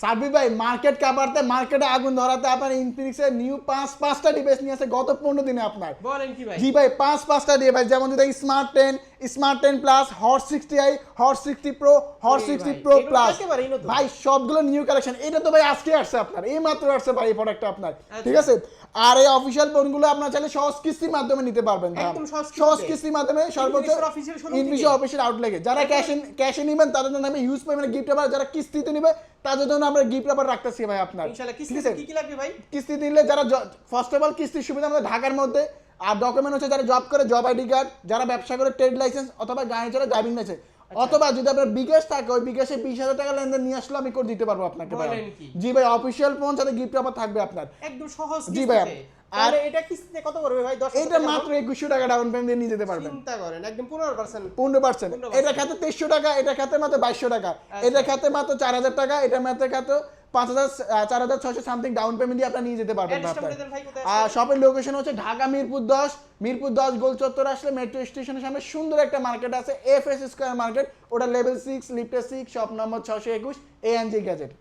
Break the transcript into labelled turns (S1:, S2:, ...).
S1: সাব্বির ভাই মার্কেট কাঁপাতে, মার্কেটে আগুন ধরাতে আপনার ইনফিনিক্সের নিউ পাঁচটা ডিভাইস নিয়ে আসে গত 15 দিনে আপনার।
S2: বলেন কি ভাই?
S1: জি ভাই, পাঁচটা ডিভাইস, যেমন যদি smart 10, smart 10 plus, hot 60i, hot 60 pro, hot 60 pro plus, ভাই সবগুলো নিউ কালেকশন। এটা তো ভাই আজকে আসছে আপনার, এই মাত্র আসছে ভাই এই প্রোডাক্টটা আপনার, ঠিক আছে। আর এই অফিশিয়াল ফোনগুলো আপনারা চাইলে সহজ কিস্তির মাধ্যমে নিতে পারবেন,
S2: একদম
S1: সহজ কিস্তির মাধ্যমে সর্বোচ্চ ইনফিনিক্স অফিসিয়াল আউটলেটে। যারা ক্যাশে নেবেন তাদের জন্য আমি ইউজ পেমেন্ট গিফট পেপার, যারা কিস্তিতে নেবে তাদের জন্য আমরা গিফট পেপার রাখতেছি ভাই আপনার।
S2: ইনশাআল্লাহ কিস্তিতে কি কি লাগবে ভাই?
S1: কিস্তি নিলে যারা ফার্স্ট অফ অল কিস্তির সুবিধা আমাদের ঢাকার মধ্যে, আর ডকুমেন্ট হচ্ছে যারা জব করে জব আইডি কার্ড, যারা ব্যবসা করে ট্রেড লাইসেন্স অথবা গাড়ি চলে ড্রাইভিং লাইসেন্স, অথবা যদি আপনার বিকাশ থাকে ওই বিকাশে 20,000 টাকা লেনদেন নিয়ে আসলে আমি করে দিতে পারবো আপনাকে ভাই। জি ভাই, অফিশিয়াল ফোন সাথে গিফট পেপার থাকবে আপনার
S2: একদম সহজ।
S1: জি ভাই।
S2: আর এটা কিস্তিতে কত পড়বে ভাই? 10
S1: এটা মাত্র 2100 টাকা ডাউন পেমেন্ট দিয়ে নিয়ে যেতে পারবেন।
S2: চিন্তা করেন একদম 15%।
S1: এটা খাতে 2300 টাকা, এটা খাতে মাত্র 2200 টাকা, এটা খাতে মাত্র 4000 টাকা, এটা মাত্র খাতে 4600 সামথিং ডাউন পেমেন্ট দিয়ে আপনারা নিয়ে যেতে পারবেন। আর শপের লোকেশন হচ্ছে ঢাকা মিরপুর 10 গোল চত্বর আসলে মেট্রো স্টেশনের সামনে সুন্দর একটা মার্কেট আছে, এফএস স্কয়ার মার্কেট, ওটা লেভেল 6 লিফটে 6 শপ নম্বর 621 এএনজি গ্যাজেট।